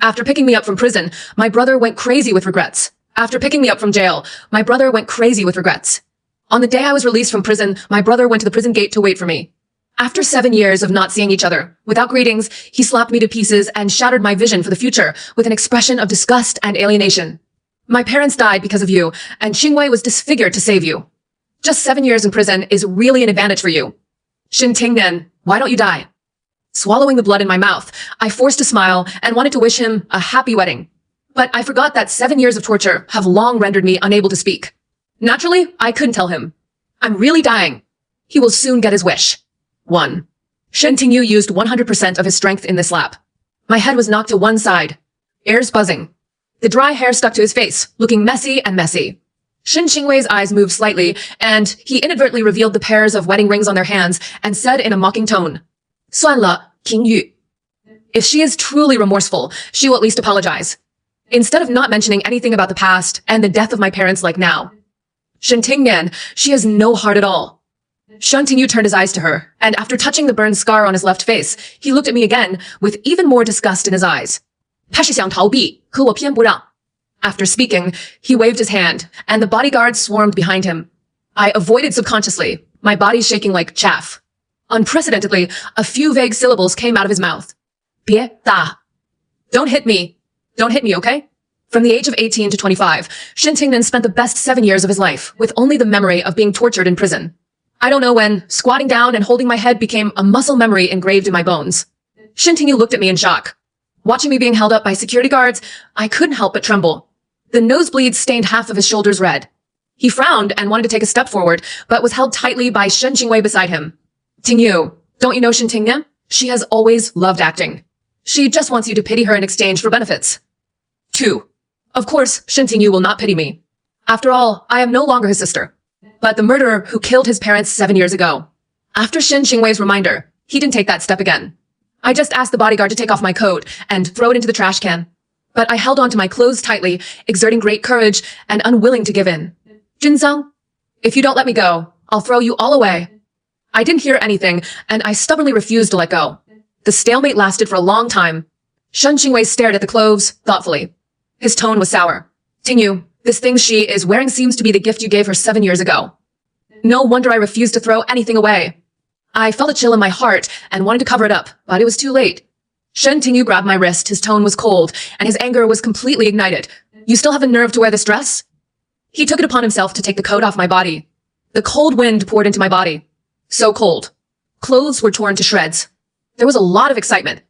After picking me up from prison, my brother went crazy with regrets. After picking me up from jail, my brother went crazy with regrets. On the day I was released from prison, my brother went to the prison gate to wait for me. After 7 years of not seeing each other, without greetings, he slapped me to pieces and shattered my vision for the future with an expression of disgust and alienation. My parents died because of you, and Xingwei was disfigured to save you. Just 7 years in prison is really an advantage for you. Shin Tingnan, why don't you die? Swallowing the blood in my mouth, I forced a smile and wanted to wish him a happy wedding. But I forgot that 7 years of torture have long rendered me unable to speak. Naturally, I couldn't tell him. I'm really dying. He will soon get his wish. 1. Shen Tingyu used 100% of his strength in this slap. My head was knocked to one side. Ears buzzing. The dry hair stuck to his face, looking messy and messy. Shin Qingwei's eyes moved slightly, and he inadvertently revealed the pairs of wedding rings on their hands and said in a mocking tone, 算了, Qingyu. If she is truly remorseful, she will at least apologize. Instead of not mentioning anything about the past and the death of my parents like now. Shen Tingnan, she has no heart at all. Shen Tingyu turned his eyes to her, and after touching the burned scar on his left face, he looked at me again with even more disgust in his eyes. 他是想逃避，可我偏不让. After speaking, he waved his hand, and the bodyguards swarmed behind him. I avoided subconsciously, my body shaking like chaff. Unprecedentedly, a few vague syllables came out of his mouth. 别打. Don't hit me. Don't hit me, okay? From the age of 18 to 25, Shin Tingnan spent the best 7 years of his life with only the memory of being tortured in prison. I don't know when squatting down and holding my head became a muscle memory engraved in my bones. Shin Tingyu looked at me in shock. Watching me being held up by security guards, I couldn't help but tremble. The nosebleeds stained half of his shoulders red. He frowned and wanted to take a step forward, but was held tightly by Shen Qingwei beside him. Tingyu, don't you know Shin Tingnan? She has always loved acting. She just wants you to pity her in exchange for benefits. 2. Of course, Shin Tingyu will not pity me. After all, I am no longer his sister, but the murderer who killed his parents 7 years ago. After Shin Qingwei's reminder, he didn't take that step again. I just asked the bodyguard to take off my coat and throw it into the trash can. But I held on to my clothes tightly, exerting great courage and unwilling to give in. Jinzang, if you don't let me go, I'll throw you all away. I didn't hear anything, and I stubbornly refused to let go. The stalemate lasted for a long time. Shen Qingwei stared at the clothes, thoughtfully. His tone was sour. Tingyu, this thing she is wearing seems to be the gift you gave her 7 years ago. No wonder I refused to throw anything away. I felt a chill in my heart and wanted to cover it up, but it was too late. Shen Tingyu grabbed my wrist, his tone was cold, and his anger was completely ignited. You still have the nerve to wear this dress? He took it upon himself to take the coat off my body. The cold wind poured into my body. So cold. Clothes were torn to shreds. There was a lot of excitement.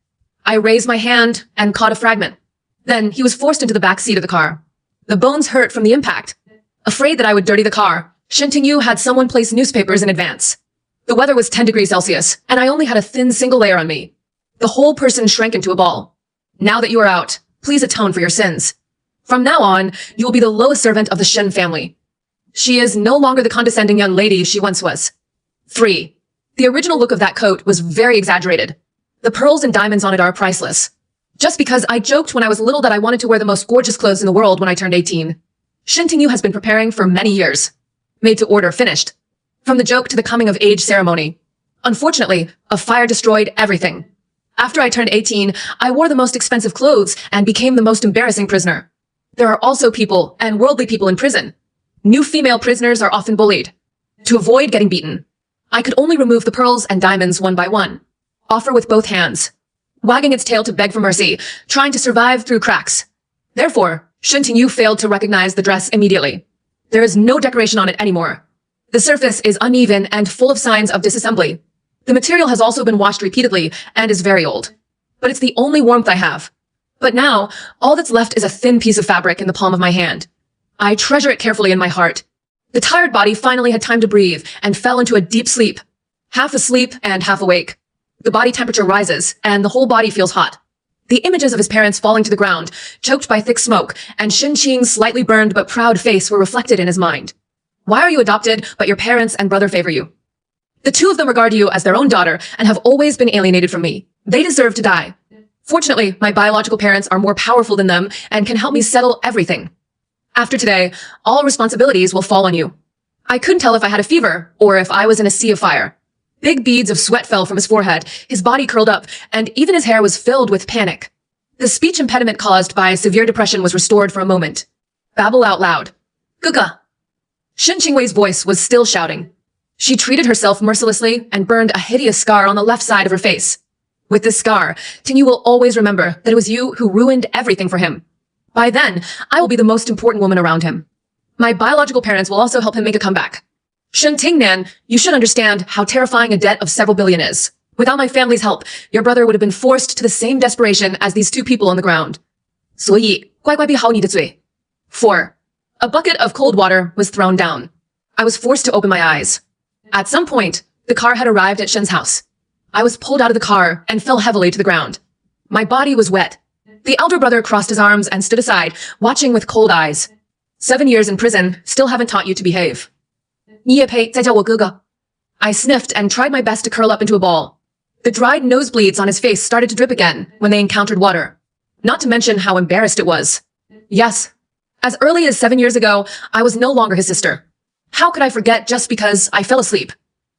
I raised my hand and caught a fragment. Then he was forced into the back seat of the car. The bones hurt from the impact. Afraid that I would dirty the car, Shen Tingyu had someone place newspapers in advance. The weather was 10 degrees Celsius, and I only had a thin single layer on me. The whole person shrank into a ball. Now that you are out, please atone for your sins. From now on, you will be the lowest servant of the Shen family. She is no longer the condescending young lady she once was. 3. The original look of that coat was very exaggerated. The pearls and diamonds on it are priceless. Just because I joked when I was little that I wanted to wear the most gorgeous clothes in the world when I turned 18. Shen Tingyu has been preparing for many years. Made to order, finished. From the joke to the coming-of-age ceremony. Unfortunately, a fire destroyed everything. After I turned 18, I wore the most expensive clothes and became the most embarrassing prisoner. There are also people, and worldly people in prison. New female prisoners are often bullied. To avoid getting beaten, I could only remove the pearls and diamonds one by one. Offer with both hands. Wagging its tail to beg for mercy, trying to survive through cracks. Therefore, Shen Tingyu failed to recognize the dress immediately. There is no decoration on it anymore. The surface is uneven and full of signs of disassembly. The material has also been washed repeatedly and is very old. But it's the only warmth I have. But now, all that's left is a thin piece of fabric in the palm of my hand. I treasure it carefully in my heart. The tired body finally had time to breathe and fell into a deep sleep. Half asleep and half awake. The body temperature rises, and the whole body feels hot. The images of his parents falling to the ground, choked by thick smoke, and Shin Qing's slightly burned but proud face were reflected in his mind. Why are you adopted, but your parents and brother favor you? The two of them regard you as their own daughter and have always been alienated from me. They deserve to die. Fortunately, my biological parents are more powerful than them and can help me settle everything. After today, all responsibilities will fall on you. I couldn't tell if I had a fever or if I was in a sea of fire. Big beads of sweat fell from his forehead, his body curled up, and even his hair was filled with panic. The speech impediment caused by severe depression was restored for a moment. Babble out loud. Guga. Shen Qingwei's voice was still shouting. She treated herself mercilessly and burned a hideous scar on the left side of her face. With this scar, Tingyu will always remember that it was you who ruined everything for him. By then, I will be the most important woman around him. My biological parents will also help him make a comeback. Shen Tingnan, you should understand how terrifying a debt of several billion is. Without my family's help, your brother would have been forced to the same desperation as these two people on the ground. 所以，乖乖闭好你的嘴. 4. A bucket of cold water was thrown down. I was forced to open my eyes. At some point, the car had arrived at Shen's house. I was pulled out of the car and fell heavily to the ground. My body was wet. The elder brother crossed his arms and stood aside, watching with cold eyes. 7 years in prison still haven't taught you to behave. 你也配再叫我哥哥? I sniffed and tried my best to curl up into a ball. The dried nosebleeds on his face started to drip again when they encountered water. Not to mention how embarrassed it was. Yes, as early as 7 years ago, I was no longer his sister. How could I forget just because I fell asleep?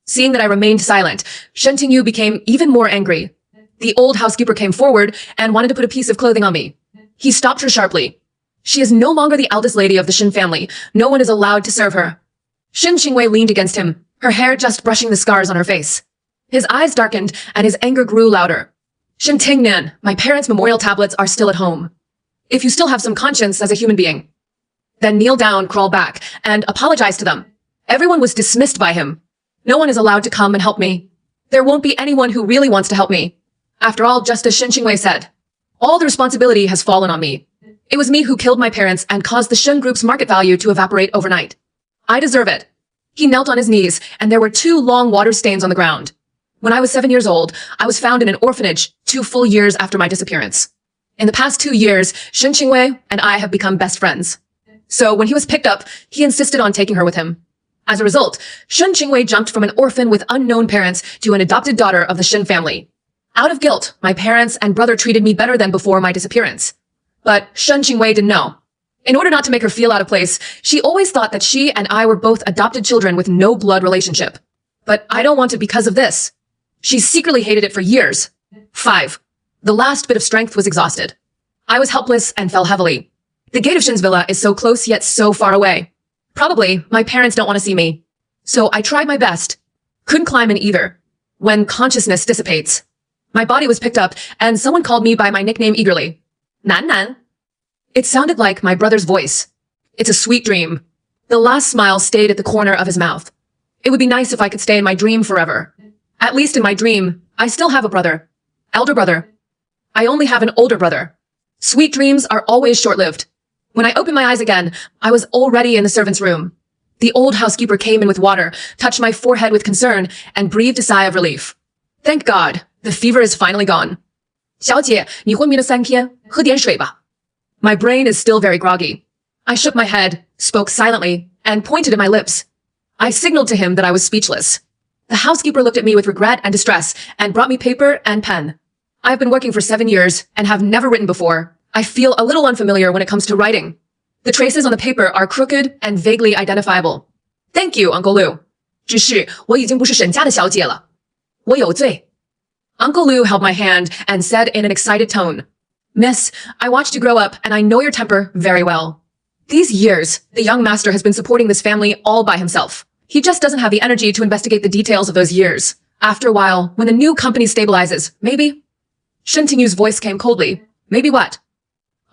Seeing that I remained silent, Shen Tingyu became even more angry. The old housekeeper came forward and wanted to put a piece of clothing on me. He stopped her sharply. She is no longer the eldest lady of the Shen family. No one is allowed to serve her. Shen Qingwei leaned against him, her hair just brushing the scars on her face. His eyes darkened and his anger grew louder. Shen Tingnan, my parents' memorial tablets are still at home. If you still have some conscience as a human being, then kneel down, crawl back, and apologize to them. Everyone was dismissed by him. No one is allowed to come and help me. There won't be anyone who really wants to help me. After all, just as Shen Qingwei said, all the responsibility has fallen on me. It was me who killed my parents and caused the Shen Group's market value to evaporate overnight. I deserve it. He knelt on his knees, and there were 2 long water stains on the ground. When I was 7 years old, I was found in an orphanage 2 full years after my disappearance. In the past 2 years, Shen Qingwei and I have become best friends. So when he was picked up, he insisted on taking her with him. As a result, Shen Qingwei jumped from an orphan with unknown parents to an adopted daughter of the Shen family. Out of guilt, my parents and brother treated me better than before my disappearance. But Shen Qingwei didn't know. In order not to make her feel out of place, she always thought that she and I were both adopted children with no blood relationship. But I don't want it because of this. She secretly hated it for years. 5. The last bit of strength was exhausted. I was helpless and fell heavily. The gate of Shen's villa is so close yet so far away. Probably, my parents don't want to see me. So I tried my best. Couldn't climb in either. When consciousness dissipates. My body was picked up and someone called me by my nickname eagerly. Nan Nan. It sounded like my brother's voice. It's a sweet dream. The last smile stayed at the corner of his mouth. It would be nice if I could stay in my dream forever. At least in my dream, I still have a brother. Elder brother. I only have an older brother. Sweet dreams are always short-lived. When I opened my eyes again, I was already in the servants' room. The old housekeeper came in with water, touched my forehead with concern, and breathed a sigh of relief. Thank God, the fever is finally gone. 小姐，你昏迷了3天，喝点水吧. My brain is still very groggy. I shook my head, spoke silently, and pointed at my lips. I signaled to him that I was speechless. The housekeeper looked at me with regret and distress and brought me paper and pen. I have been working for 7 years and have never written before. I feel a little unfamiliar when it comes to writing. The traces on the paper are crooked and vaguely identifiable. Thank you, Uncle Liu. 只是我已经不是沈家的小姐了。我有罪. Uncle Liu held my hand and said in an excited tone, Miss, I watched you grow up and I know your temper very well. These years, the young master has been supporting this family all by himself. He just doesn't have the energy to investigate the details of those years. After a while, when the new company stabilizes, maybe? Shen Tingyu's voice came coldly. Maybe what?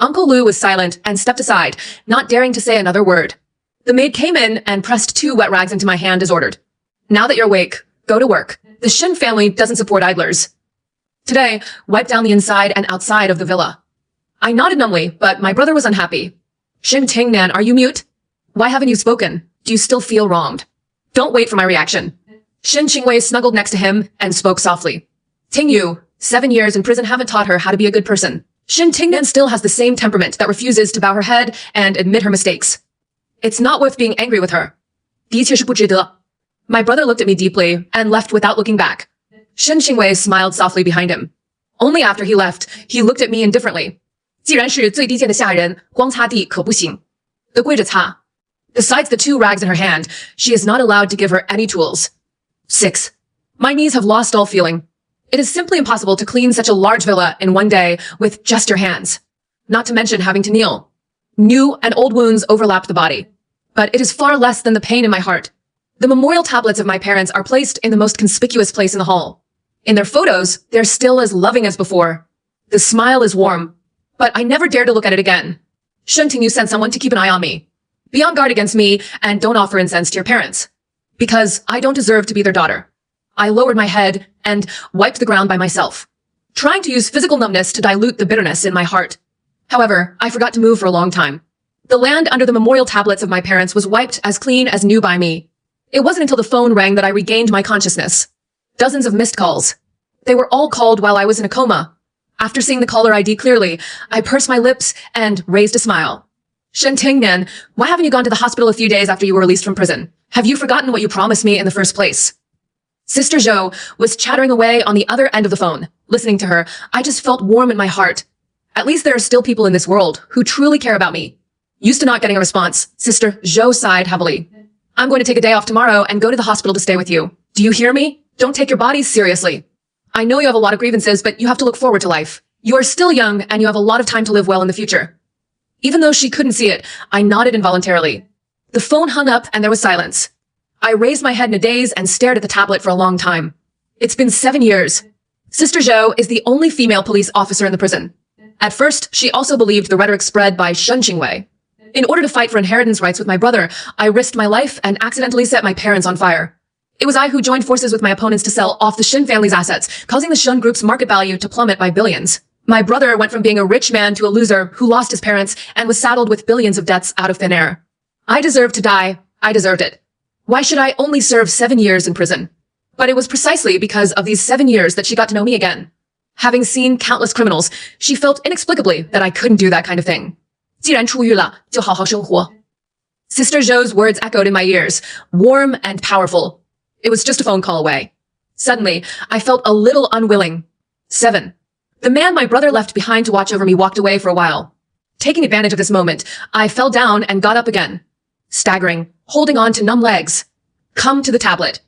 Uncle Liu was silent and stepped aside, not daring to say another word. The maid came in and pressed 2 wet rags into my hand as ordered. Now that you're awake, go to work. The Shen family doesn't support idlers. Today, wipe down the inside and outside of the villa. I nodded numbly, but my brother was unhappy. Shen Tingnan, are you mute? Why haven't you spoken? Do you still feel wronged? Don't wait for my reaction. Shen Qingwei snuggled next to him and spoke softly. Tingyu, 7 years in prison haven't taught her how to be a good person. Shen Tingnan still has the same temperament that refuses to bow her head and admit her mistakes. It's not worth being angry with her. 的确是不值得. My brother looked at me deeply and left without looking back. Shen Qingwei smiled softly behind him. Only after he left, he looked at me indifferently. 既然是最低贱的下人，光擦地可不行，得跪着擦。Besides the 2 rags in her hand, she is not allowed to give her any tools. 6. My knees have lost all feeling. It is simply impossible to clean such a large villa in one day with just your hands. Not to mention having to kneel. New and old wounds overlap the body. But it is far less than the pain in my heart. The memorial tablets of my parents are placed in the most conspicuous place in the hall. In their photos, they're still as loving as before. The smile is warm, but I never dare to look at it again. Shunting, you send someone to keep an eye on me. Be on guard against me and don't offer incense to your parents. Because I don't deserve to be their daughter. I lowered my head and wiped the ground by myself, trying to use physical numbness to dilute the bitterness in my heart. However, I forgot to move for a long time. The land under the memorial tablets of my parents was wiped as clean as new by me. It wasn't until the phone rang that I regained my consciousness. Dozens of missed calls. They were all called while I was in a coma. After seeing the caller ID clearly, I pursed my lips and raised a smile. Shen Tingnan, why haven't you gone to the hospital a few days after you were released from prison? Have you forgotten what you promised me in the first place? Sister Zhou was chattering away on the other end of the phone. Listening to her, I just felt warm in my heart. At least there are still people in this world who truly care about me. Used to not getting a response, Sister Zhou sighed heavily. I'm going to take a day off tomorrow and go to the hospital to stay with you. Do you hear me? Don't take your bodies seriously. I know you have a lot of grievances, but you have to look forward to life. You are still young and you have a lot of time to live well in the future. Even though she couldn't see it, I nodded involuntarily. The phone hung up and there was silence. I raised my head in a daze and stared at the tablet for a long time. It's been 7 years. Sister Zhou is the only female police officer in the prison. At first, she also believed the rhetoric spread by Shen Qingwei. In order to fight for inheritance rights with my brother, I risked my life and accidentally set my parents on fire. It was I who joined forces with my opponents to sell off the Shen family's assets, causing the Shen group's market value to plummet by billions. My brother went from being a rich man to a loser who lost his parents and was saddled with billions of debts out of thin air. I deserved to die. I deserved it. Why should I only serve 7 years in prison? But it was precisely because of these 7 years that she got to know me again. Having seen countless criminals, she felt inexplicably that I couldn't do that kind of thing. 既然出狱了，就好好生活. Sister Zhou's words echoed in my ears, warm and powerful. It was just a phone call away. Suddenly, I felt a little unwilling. 7. The man my brother left behind to watch over me walked away for a while. Taking advantage of this moment, I fell down and got up again. Staggering, holding on to numb legs. Come to the tablet.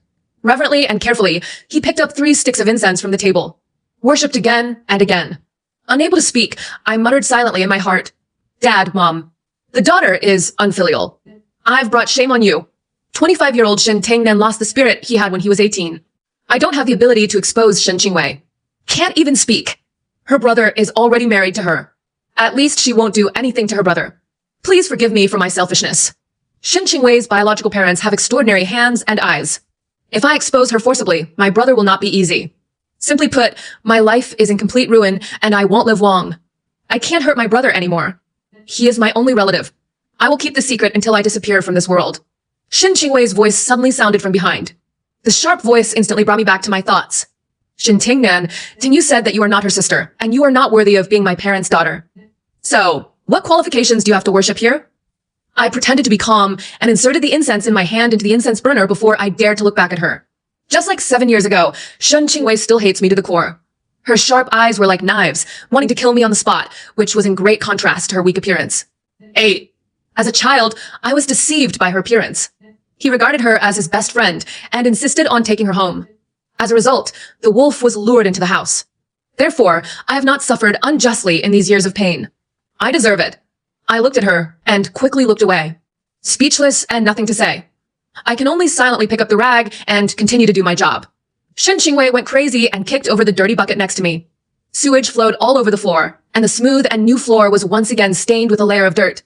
Reverently and carefully, he picked up 3 sticks of incense from the table. Worshipped again and again. Unable to speak, I muttered silently in my heart. Dad, Mom. The daughter is unfilial. I've brought shame on you. 25-year-old Shen Tingnan lost the spirit he had when he was 18. I don't have the ability to expose Shen Qingwei. Can't even speak. Her brother is already married to her. At least she won't do anything to her brother. Please forgive me for my selfishness. Shen Qingwei's biological parents have extraordinary hands and eyes. If I expose her forcibly, my brother will not be easy. Simply put, my life is in complete ruin and I won't live long. I can't hurt my brother anymore. He is my only relative. I will keep the secret until I disappear from this world. Shen Qingwei's voice suddenly sounded from behind. The sharp voice instantly brought me back to my thoughts. Shen Tingnan, Ting said that you are not her sister, and you are not worthy of being my parents' daughter. So, what qualifications do you have to worship here? I pretended to be calm and inserted the incense in my hand into the incense burner before I dared to look back at her. Just like 7 years ago, Shen Qingwei still hates me to the core. Her sharp eyes were like knives, wanting to kill me on the spot, which was in great contrast to her weak appearance. 8. As a child, I was deceived by her appearance. He regarded her as his best friend and insisted on taking her home. As a result, the wolf was lured into the house. Therefore, I have not suffered unjustly in these years of pain. I deserve it. I looked at her and quickly looked away, speechless and nothing to say. I can only silently pick up the rag and continue to do my job. Shen Qingwei went crazy and kicked over the dirty bucket next to me. Sewage flowed all over the floor, and the smooth and new floor was once again stained with a layer of dirt.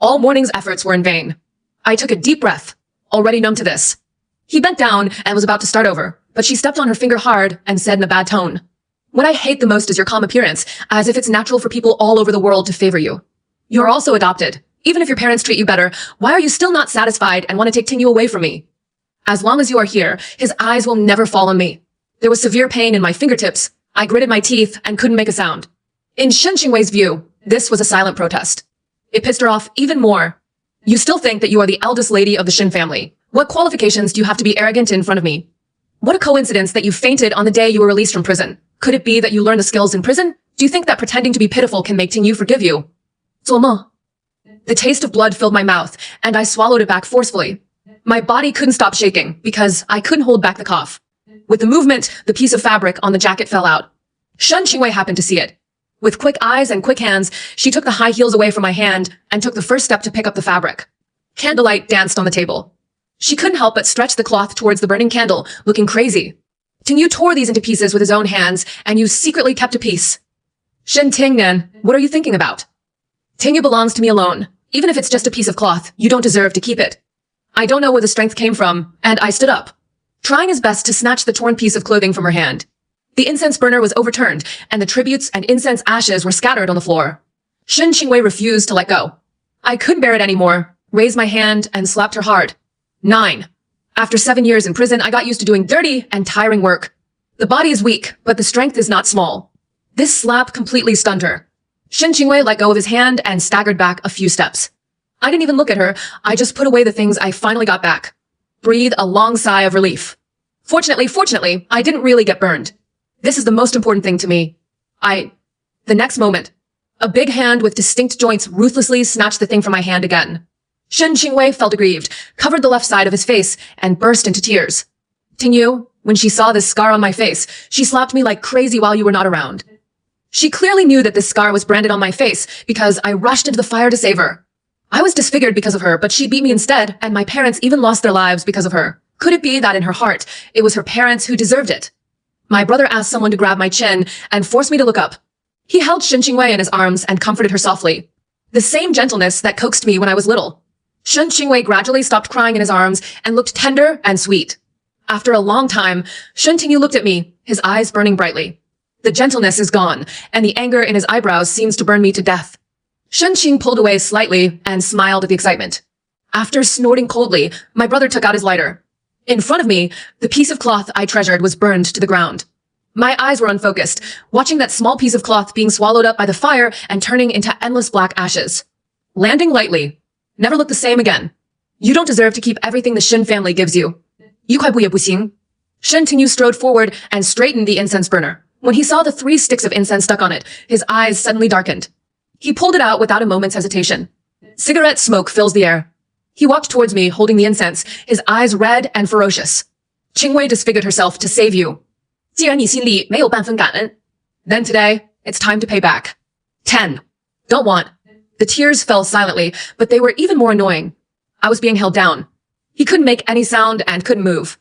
All morning's efforts were in vain. I took a deep breath, already numb to this. He bent down and was about to start over, but she stepped on her finger hard and said in a bad tone, "What I hate the most is your calm appearance, as if it's natural for people all over the world to favor you. You're also adopted. Even if your parents treat you better, why are you still not satisfied and want to take Ting away from me? As long as you are here, his eyes will never fall on me." There was severe pain in my fingertips. I gritted my teeth and couldn't make a sound. In Shen Qingwei's view, this was a silent protest. It pissed her off even more. You still think that you are the eldest lady of the Shen family. What qualifications do you have to be arrogant in front of me? What a coincidence that you fainted on the day you were released from prison. Could it be that you learned the skills in prison? Do you think that pretending to be pitiful can make Ting forgive you? 做梦. The taste of blood filled my mouth, and I swallowed it back forcefully. My body couldn't stop shaking because I couldn't hold back the cough. With the movement, the piece of fabric on the jacket fell out. Shen Qingwei happened to see it. With quick eyes and quick hands, she took the high heels away from my hand and took the first step to pick up the fabric. Candlelight danced on the table. She couldn't help but stretch the cloth towards the burning candle, looking crazy. Tingyu tore these into pieces with his own hands, and you secretly kept a piece. Shen Tingnan, what are you thinking about? Tingyu belongs to me alone. Even if it's just a piece of cloth, you don't deserve to keep it. I don't know where the strength came from, and I stood up, trying his best to snatch the torn piece of clothing from her hand. The incense burner was overturned, and the tributes and incense ashes were scattered on the floor. Shen Qingwei refused to let go. I couldn't bear it anymore, raised my hand, and slapped her hard. 9. After 7 years in prison, I got used to doing dirty and tiring work. The body is weak, but the strength is not small. This slap completely stunned her. Shen Qingwei let go of his hand and staggered back a few steps. I didn't even look at her. I just put away the things I finally got back. Breathe a long sigh of relief. Fortunately, I didn't really get burned. This is the most important thing to me. The next moment, a big hand with distinct joints ruthlessly snatched the thing from my hand again. Shen Qingwei felt aggrieved, covered the left side of his face, and burst into tears. Tingyu, when she saw this scar on my face, she slapped me like crazy while you were not around. She clearly knew that this scar was branded on my face because I rushed into the fire to save her. I was disfigured because of her, but she beat me instead, and my parents even lost their lives because of her. Could it be that in her heart, it was her parents who deserved it? My brother asked someone to grab my chin and forced me to look up. He held Shen Qingwei in his arms and comforted her softly. The same gentleness that coaxed me when I was little. Shen Qingwei gradually stopped crying in his arms and looked tender and sweet. After a long time, Shen Tingyu looked at me, his eyes burning brightly. The gentleness is gone, and the anger in his eyebrows seems to burn me to death. Shen Qing pulled away slightly and smiled at the excitement. After snorting coldly, my brother took out his lighter. In front of me, the piece of cloth I treasured was burned to the ground. My eyes were unfocused, watching that small piece of cloth being swallowed up by the fire and turning into endless black ashes. Landing lightly. Never look the same again. You don't deserve to keep everything the Shen family gives you. 一块布也不行. Shen Tingyu strode forward and straightened the incense burner. When he saw the 3 sticks of incense stuck on it, his eyes suddenly darkened. He pulled it out without a moment's hesitation. Cigarette smoke fills the air. He walked towards me, holding the incense, his eyes red and ferocious. Qingwei disfigured herself to save you. 既然你心里没有半分感恩, then today, it's time to pay back. 10. Don't want. The tears fell silently, but they were even more annoying. I was being held down. He couldn't make any sound and couldn't move.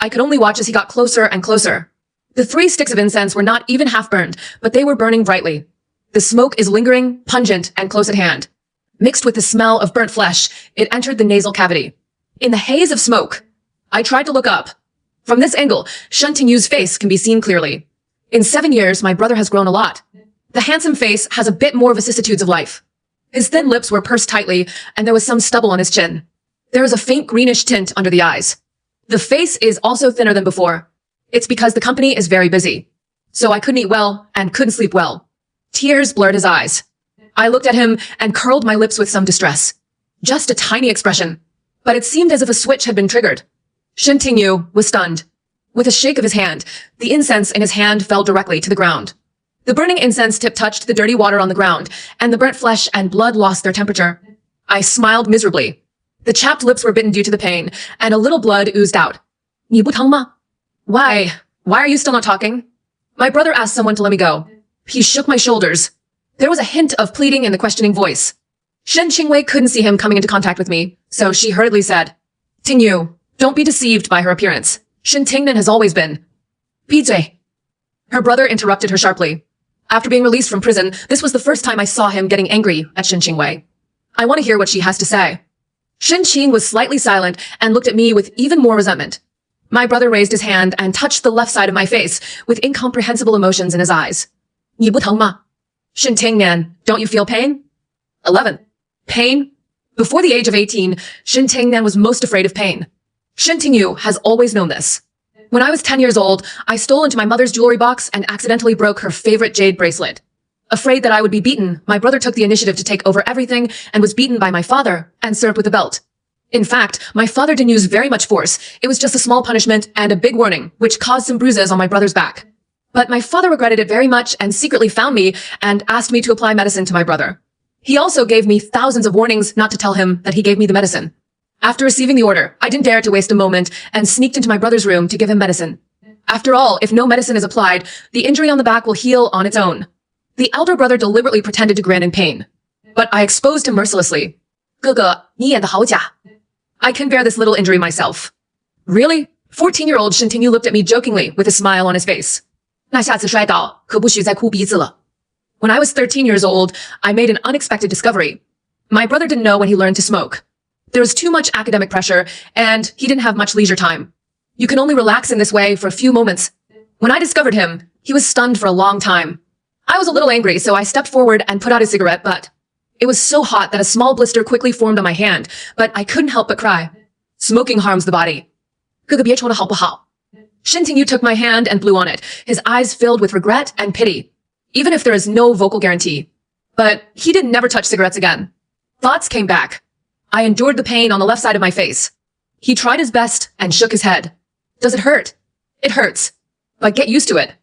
I could only watch as he got closer and closer. The 3 sticks of incense were not even half burned, but they were burning brightly. The smoke is lingering, pungent, and close at hand. Mixed with the smell of burnt flesh, it entered the nasal cavity. In the haze of smoke, I tried to look up. From this angle, Shen Tingyu's face can be seen clearly. In 7 years, my brother has grown a lot. The handsome face has a bit more vicissitudes of life. His thin lips were pursed tightly, and there was some stubble on his chin. There is a faint greenish tint under the eyes. The face is also thinner than before. It's because the company is very busy. So I couldn't eat well and couldn't sleep well. Tears blurred his eyes. I looked at him and curled my lips with some distress. Just a tiny expression. But it seemed as if a switch had been triggered. Shen Tingyu was stunned. With a shake of his hand, the incense in his hand fell directly to the ground. The burning incense tip touched the dirty water on the ground, and the burnt flesh and blood lost their temperature. I smiled miserably. The chapped lips were bitten due to the pain, and a little blood oozed out. 你不疼吗? Why are you still not talking? My brother asked someone to let me go. He shook my shoulders. There was a hint of pleading in the questioning voice. Shen Qingwei couldn't see him coming into contact with me, so she hurriedly said, Tingyu, don't be deceived by her appearance. Shen Tingnan has always been. 闭嘴. Her brother interrupted her sharply. After being released from prison, this was the first time I saw him getting angry at Shen Qingwei. I want to hear what she has to say. Shen Qing was slightly silent and looked at me with even more resentment. My brother raised his hand and touched the left side of my face with incomprehensible emotions in his eyes. 你不疼吗? Shen Tingnan, don't you feel pain? 11. Pain? Before the age of 18, Shen Tingnan was most afraid of pain. Shen Tingyu has always known this. When I was 10 years old, I stole into my mother's jewelry box and accidentally broke her favorite jade bracelet. Afraid that I would be beaten, my brother took the initiative to take over everything and was beaten by my father and served with a belt. In fact, my father didn't use very much force. It was just a small punishment and a big warning, which caused some bruises on my brother's back. But my father regretted it very much and secretly found me and asked me to apply medicine to my brother. He also gave me thousands of warnings not to tell him that he gave me the medicine. After receiving the order, I didn't dare to waste a moment and sneaked into my brother's room to give him medicine. After all, if no medicine is applied, the injury on the back will heal on its own. The elder brother deliberately pretended to grin in pain, but I exposed him mercilessly. 哥哥，你演得好假. I can bear this little injury myself. Really? 14-year-old Shintinyu looked at me jokingly with a smile on his face. 那下次摔倒，可不许再哭鼻子了. When I was 13 years old, I made an unexpected discovery. My brother didn't know when he learned to smoke. There was too much academic pressure, and he didn't have much leisure time. You can only relax in this way for a few moments. When I discovered him, he was stunned for a long time. I was a little angry, so I stepped forward and put out his cigarette butt. It was so hot that a small blister quickly formed on my hand, but I couldn't help but cry. Smoking harms the body. 哥哥别抽了好不好? Shintinyu took my hand and blew on it, his eyes filled with regret and pity, even if there is no vocal guarantee. But he did never touch cigarettes again. Thoughts came back. I endured the pain on the left side of my face. He tried his best and shook his head. Does it hurt? It hurts. But get used to it.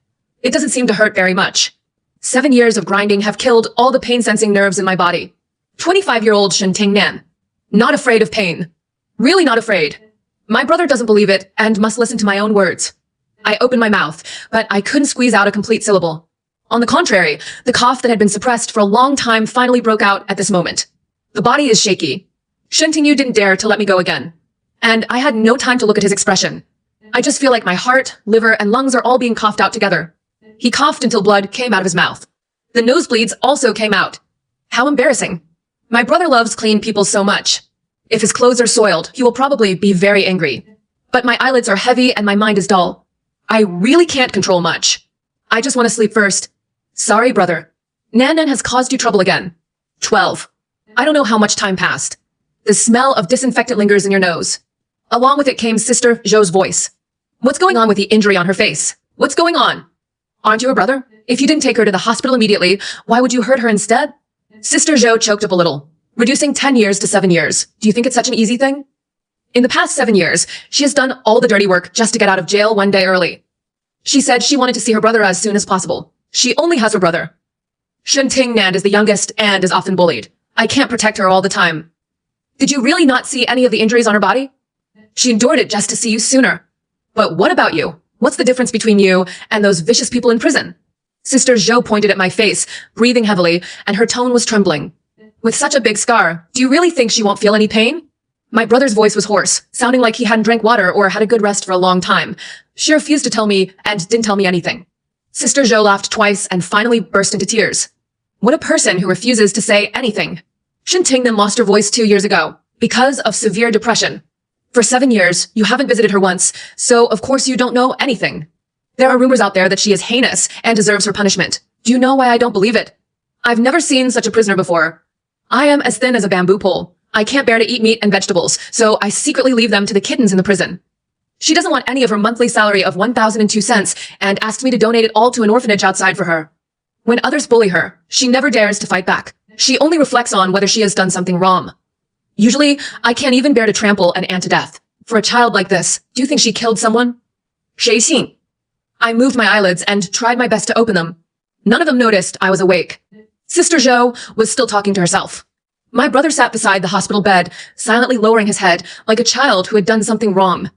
It doesn't seem to hurt very much. 7 years of grinding have killed all the pain-sensing nerves in my body. 25-year-old Shen Tingnan. Not afraid of pain. Really not afraid. My brother doesn't believe it and must listen to my own words. I opened my mouth, but I couldn't squeeze out a complete syllable. On the contrary, the cough that had been suppressed for a long time finally broke out at this moment. The body is shaky. Shen Tingyu didn't dare to let me go again. And I had no time to look at his expression. I just feel like my heart, liver, and lungs are all being coughed out together. He coughed until blood came out of his mouth. The nosebleeds also came out. How embarrassing. My brother loves clean people so much. If his clothes are soiled, he will probably be very angry. But my eyelids are heavy and my mind is dull. I really can't control much. I just want to sleep first. Sorry, brother. Nan has caused you trouble again. 12. I don't know how much time passed. The smell of disinfectant lingers in your nose. Along with it came Sister Zhou's voice. What's going on with the injury on her face? What's going on? Aren't you a brother? If you didn't take her to the hospital immediately, why would you hurt her instead? Sister Zhou choked up a little, reducing 10 years to 7 years. Do you think it's such an easy thing? In the past 7 years, she has done all the dirty work just to get out of jail one day early. She said she wanted to see her brother as soon as possible. She only has her brother. Shen Tingnan is the youngest and is often bullied. I can't protect her all the time. Did you really not see any of the injuries on her body? She endured it just to see you sooner. But what about you? What's the difference between you and those vicious people in prison? Sister Zhou pointed at my face, breathing heavily, and her tone was trembling. With such a big scar, do you really think she won't feel any pain? My brother's voice was hoarse, sounding like he hadn't drank water or had a good rest for a long time. She refused to tell me and didn't tell me anything. Sister Zhou laughed twice and finally burst into tears. What a person who refuses to say anything. Shen Tingnan lost her voice 2 years ago, because of severe depression. For 7 years, you haven't visited her once, so of course you don't know anything. There are rumors out there that she is heinous and deserves her punishment. Do you know why I don't believe it? I've never seen such a prisoner before. I am as thin as a bamboo pole. I can't bear to eat meat and vegetables, so I secretly leave them to the kittens in the prison. She doesn't want any of her monthly salary of 1,002 cents and asks me to donate it all to an orphanage outside for her. When others bully her, she never dares to fight back. She only reflects on whether she has done something wrong. Usually, I can't even bear to trample an ant to death. For a child like this, do you think she killed someone? 谁信? I moved my eyelids and tried my best to open them. None of them noticed I was awake. Sister Zhou was still talking to herself. My brother sat beside the hospital bed, silently lowering his head like a child who had done something wrong.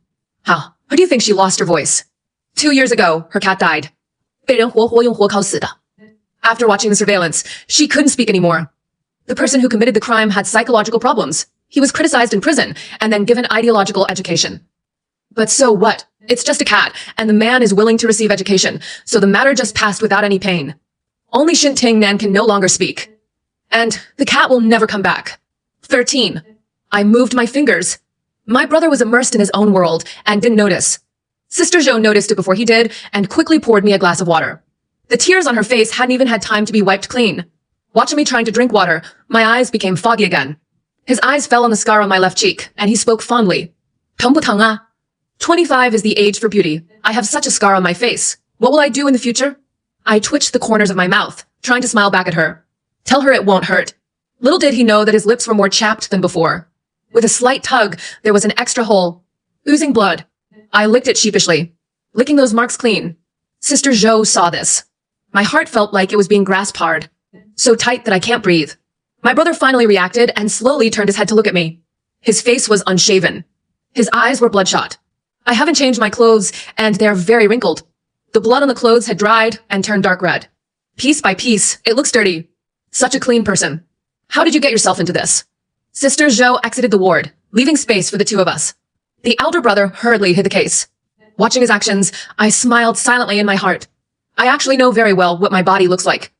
How do you think she lost her voice? 2 years ago, her cat died. 被人活活用火烤死的. After watching the surveillance, she couldn't speak anymore. The person who committed the crime had psychological problems. He was criticized in prison and then given ideological education. But so what? It's just a cat, and the man is willing to receive education, so the matter just passed without any pain. Only Shen Tingnan can no longer speak. And the cat will never come back. 13. I moved my fingers. My brother was immersed in his own world and didn't notice. Sister Zhou noticed it before he did and quickly poured me a glass of water. The tears on her face hadn't even had time to be wiped clean. Watching me trying to drink water, my eyes became foggy again. His eyes fell on the scar on my left cheek, and he spoke fondly. 疼不疼啊? 25 is the age for beauty. I have such a scar on my face. What will I do in the future? I twitched the corners of my mouth, trying to smile back at her. Tell her it won't hurt. Little did he know that his lips were more chapped than before. With a slight tug, there was an extra hole, oozing blood. I licked it sheepishly, licking those marks clean. Sister Zhou saw this. My heart felt like it was being grasped hard, so tight that I can't breathe. My brother finally reacted and slowly turned his head to look at me. His face was unshaven. His eyes were bloodshot. I haven't changed my clothes, and they're very wrinkled. The blood on the clothes had dried and turned dark red. Piece by piece, it looks dirty. Such a clean person. How did you get yourself into this? Sister Zhou exited the ward, leaving space for the two of us. The elder brother hurriedly hid the case. Watching his actions, I smiled silently in my heart. I actually know very well what my body looks like.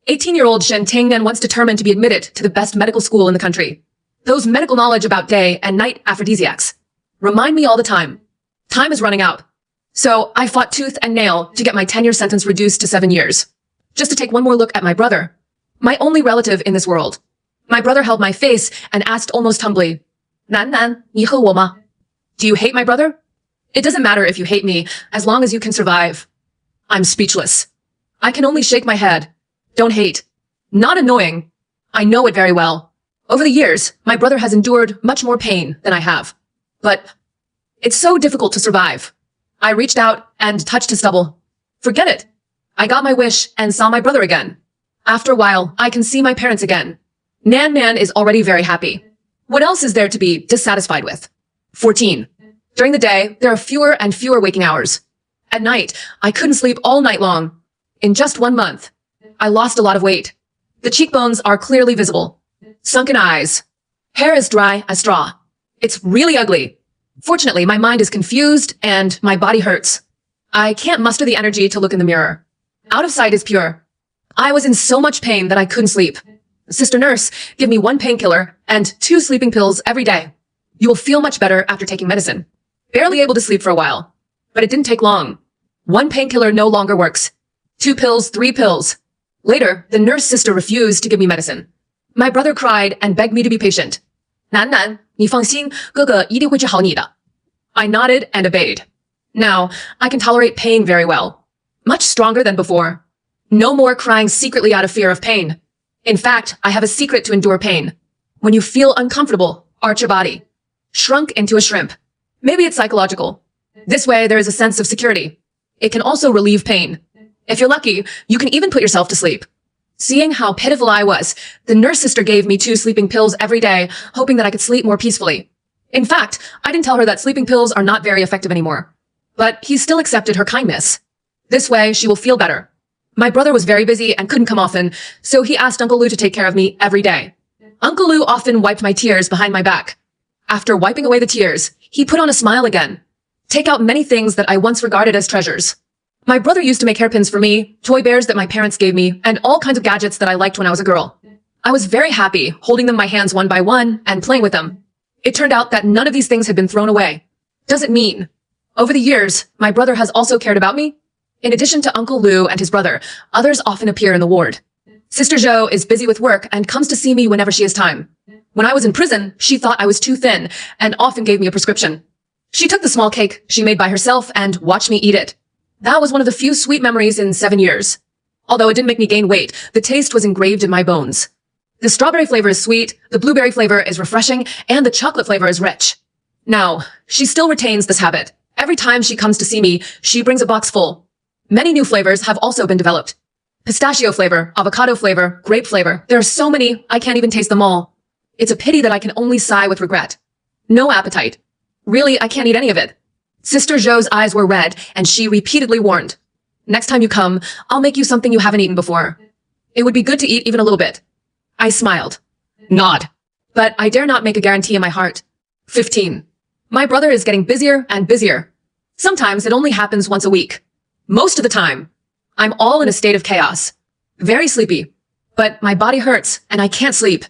18-year-old Shen Tingnan once determined to be admitted to the best medical school in the country. Those medical knowledge about day and night aphrodisiacs remind me all the time. Time is running out. So I fought tooth and nail to get my 10-year sentence reduced to 7 years. Just to take one more look at my brother. My only relative in this world. My brother held my face and asked almost humbly, Nan Nan, 你恨我吗? Do you hate my brother? It doesn't matter if you hate me, as long as you can survive. I'm speechless. I can only shake my head. Don't hate. Not annoying. I know it very well. Over the years, my brother has endured much more pain than I have. But it's so difficult to survive. I reached out and touched his stubble. Forget it. I got my wish and saw my brother again. After a while, I can see my parents again. Nan Nan is already very happy. What else is there to be dissatisfied with? 14. During the day, there are fewer and fewer waking hours. At night, I couldn't sleep all night long. In just 1 month, I lost a lot of weight. The cheekbones are clearly visible. Sunken eyes. Hair as dry as straw. It's really ugly. Fortunately, my mind is confused and my body hurts. I can't muster the energy to look in the mirror. Out of sight is pure. I was in so much pain that I couldn't sleep. Sister nurse, give me 1 painkiller and 2 sleeping pills every day. You will feel much better after taking medicine. Barely able to sleep for a while. But it didn't take long. 1 painkiller no longer works. 2 pills, 3 pills. Later, the nurse sister refused to give me medicine. My brother cried and begged me to be patient. Nan Nan, 你放心，哥哥一定会治好你的. I nodded and obeyed. Now, I can tolerate pain very well. Much stronger than before. No more crying secretly out of fear of pain. In fact, I have a secret to endure pain. When you feel uncomfortable, arch your body. Shrunk into a shrimp. Maybe it's psychological. This way, there is a sense of security. It can also relieve pain. If you're lucky, you can even put yourself to sleep. Seeing how pitiful I was, the nurse sister gave me 2 sleeping pills every day, hoping that I could sleep more peacefully. In fact, I didn't tell her that sleeping pills are not very effective anymore. But he still accepted her kindness. This way, she will feel better. My brother was very busy and couldn't come often, so he asked Uncle Lu to take care of me every day. Uncle Lu often wiped my tears behind my back. After wiping away the tears, he put on a smile again. Take out many things that I once regarded as treasures. My brother used to make hairpins for me, toy bears that my parents gave me, and all kinds of gadgets that I liked when I was a girl. I was very happy, holding them in my hands one by one and playing with them. It turned out that none of these things had been thrown away. Does it mean? Over the years, my brother has also cared about me? In addition to Uncle Lu and his brother, others often appear in the ward. Sister Zhou is busy with work and comes to see me whenever she has time. When I was in prison, she thought I was too thin and often gave me a prescription. She took the small cake she made by herself and watched me eat it. That was one of the few sweet memories in 7 years. Although it didn't make me gain weight, the taste was engraved in my bones. The strawberry flavor is sweet, the blueberry flavor is refreshing, and the chocolate flavor is rich. Now, she still retains this habit. Every time she comes to see me, she brings a box full. Many new flavors have also been developed. Pistachio flavor, avocado flavor, grape flavor. There are so many, I can't even taste them all. It's a pity that I can only sigh with regret. No appetite. Really, I can't eat any of it. Sister Zhou's eyes were red, and she repeatedly warned. Next time you come, I'll make you something you haven't eaten before. It would be good to eat even a little bit. I smiled. Nod. But I dare not make a guarantee in my heart. 15. My brother is getting busier and busier. Sometimes it only happens once a week. Most of the time, I'm all in a state of chaos. Very sleepy. But my body hurts, and I can't sleep.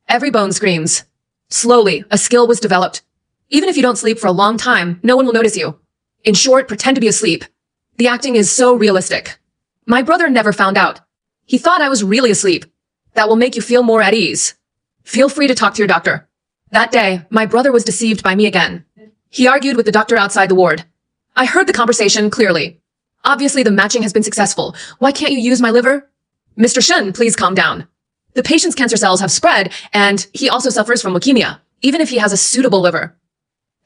Every bone screams. Slowly, a skill was developed. Even if you don't sleep for a long time, no one will notice you. In short, pretend to be asleep. The acting is so realistic. My brother never found out. He thought I was really asleep. That will make you feel more at ease. Feel free to talk to your doctor. That day, my brother was deceived by me again. He argued with the doctor outside the ward. I heard the conversation clearly. Obviously, the matching has been successful. Why can't you use my liver? Mr. Shen, please calm down. The patient's cancer cells have spread, and he also suffers from leukemia, even if he has a suitable liver.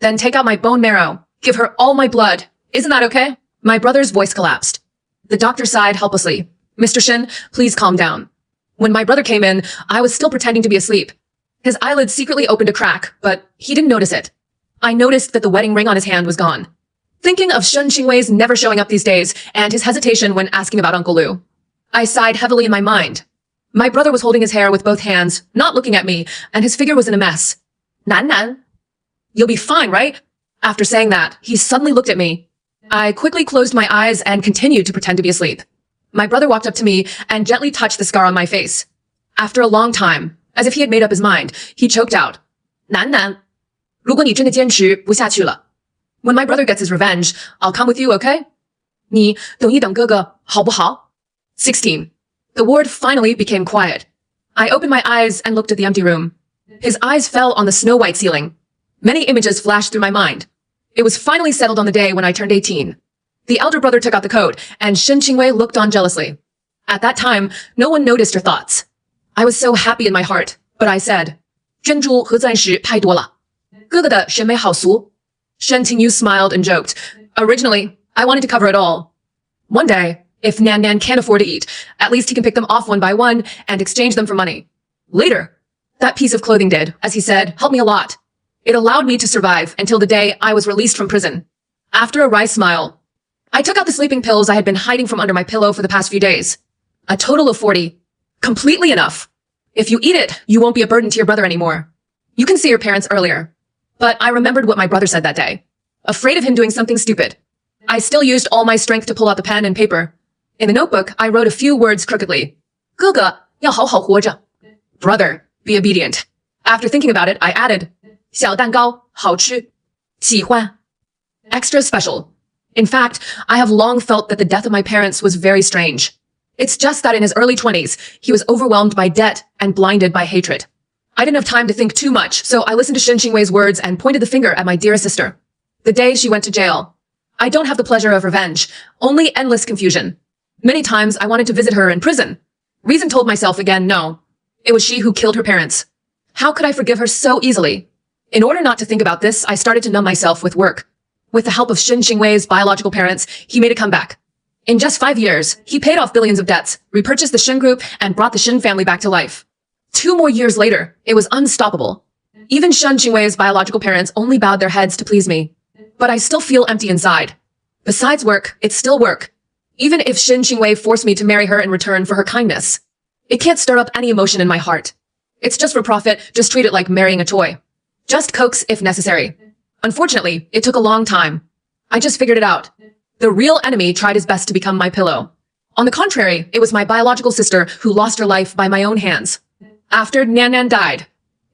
Then take out my bone marrow. Give her all my blood. Isn't that okay? My brother's voice collapsed. The doctor sighed helplessly. Mr. Shen, please calm down. When my brother came in, I was still pretending to be asleep. His eyelids secretly opened a crack, but he didn't notice it. I noticed that the wedding ring on his hand was gone. Thinking of Shen Qingwei's never showing up these days and his hesitation when asking about Uncle Lu, I sighed heavily in my mind. My brother was holding his hair with both hands, not looking at me, and his figure was in a mess. Nan Nan. You'll be fine, right? After saying that, he suddenly looked at me. I quickly closed my eyes and continued to pretend to be asleep. My brother walked up to me and gently touched the scar on my face. After a long time, as if he had made up his mind, he choked out, Nan Nan, 如果你真的坚持不下去了, when my brother gets his revenge, I'll come with you, okay? 你等一等哥哥，好不好? 16. The ward finally became quiet. I opened my eyes and looked at the empty room. His eyes fell on the snow-white ceiling. Many images flashed through my mind. It was finally settled on the day when I turned 18. The elder brother took out the coat, and Shen Qingwei looked on jealously. At that time, no one noticed her thoughts. I was so happy in my heart, but I said, 珍珠和钻石太多了，哥哥的审美好俗. Shen Qingyu smiled and joked. Originally, I wanted to cover it all. One day, if Nan Nan can't afford to eat, at least he can pick them off one by one and exchange them for money. Later, that piece of clothing did, as he said, help me a lot. It allowed me to survive until the day I was released from prison. After a wry smile, I took out the sleeping pills I had been hiding from under my pillow for the past few days. A total of 40. Completely enough. If you eat it, you won't be a burden to your brother anymore. You can see your parents earlier. But I remembered what my brother said that day. Afraid of him doing something stupid. I still used all my strength to pull out the pen and paper. In the notebook, I wrote a few words crookedly. 哥哥，要好好活着. Brother, be obedient. After thinking about it, I added, 小蛋糕，好吃，喜欢. Extra special. In fact, I have long felt that the death of my parents was very strange. It's just that in his early 20s, he was overwhelmed by debt and blinded by hatred. I didn't have time to think too much, so I listened to Shen Qingwei's words and pointed the finger at my dearest sister. The day she went to jail. I don't have the pleasure of revenge, only endless confusion. Many times I wanted to visit her in prison. Reason told myself again, no. It was she who killed her parents. How could I forgive her so easily? In order not to think about this, I started to numb myself with work. With the help of Shen Qingwei's biological parents, he made a comeback. In just 5 years, he paid off billions of debts, repurchased the Shen group, and brought the Shen family back to life. 2 more years later, it was unstoppable. Even Shen Qingwei's biological parents only bowed their heads to please me. But I still feel empty inside. Besides work, it's still work. Even if Shen Qingwei forced me to marry her in return for her kindness. It can't stir up any emotion in my heart. It's just for profit, just treat it like marrying a toy. Just coax if necessary. Unfortunately, it took a long time. I just figured it out. The real enemy tried his best to become my pillow. On the contrary, it was my biological sister who lost her life by my own hands. After Nan Nan died,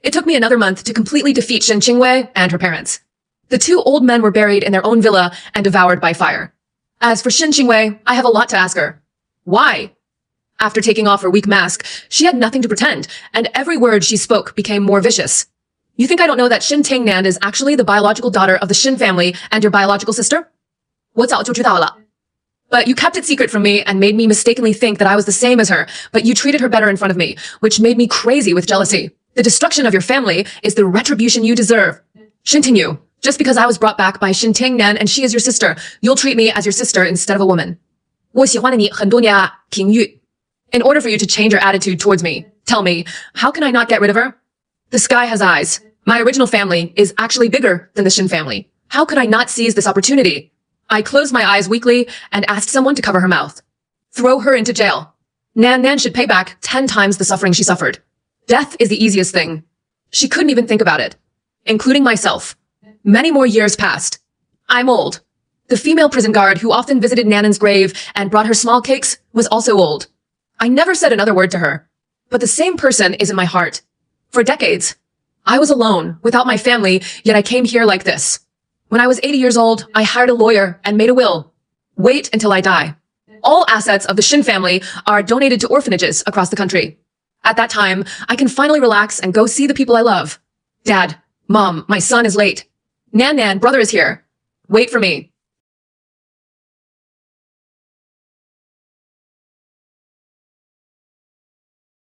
it took me another month to completely defeat Shen Qingwei and her parents. The 2 old men were buried in their own villa and devoured by fire. As for Shen Qingwei, I have a lot to ask her. Why? After taking off her weak mask, she had nothing to pretend, and every word she spoke became more vicious. You think I don't know that Shen Tingnan is actually the biological daughter of the Shen family and your biological sister? 我早就知道了. But you kept it secret from me and made me mistakenly think that I was the same as her, but you treated her better in front of me, which made me crazy with jealousy. The destruction of your family is the retribution you deserve. Continue. Just because I was brought back by Shen Tingnan and she is your sister, you'll treat me as your sister instead of a woman. 我喜欢了你很多年啊，平玉. In order for you to change your attitude towards me, tell me, how can I not get rid of her? The sky has eyes. My original family is actually bigger than the Shen family. How could I not seize this opportunity? I closed my eyes weakly and asked someone to cover her mouth. Throw her into jail. Nan Nan should pay back 10 times the suffering she suffered. Death is the easiest thing. She couldn't even think about it. Including myself. Many more years passed. I'm old. The female prison guard who often visited Nanan's grave and brought her small cakes was also old. I never said another word to her. But the same person is in my heart. For decades, I was alone, without my family, yet I came here like this. When I was 80 years old, I hired a lawyer and made a will. Wait until I die. All assets of the Shin family are donated to orphanages across the country. At that time, I can finally relax and go see the people I love. Dad, Mom, my son is late. Nan Nan, brother is here. Wait for me.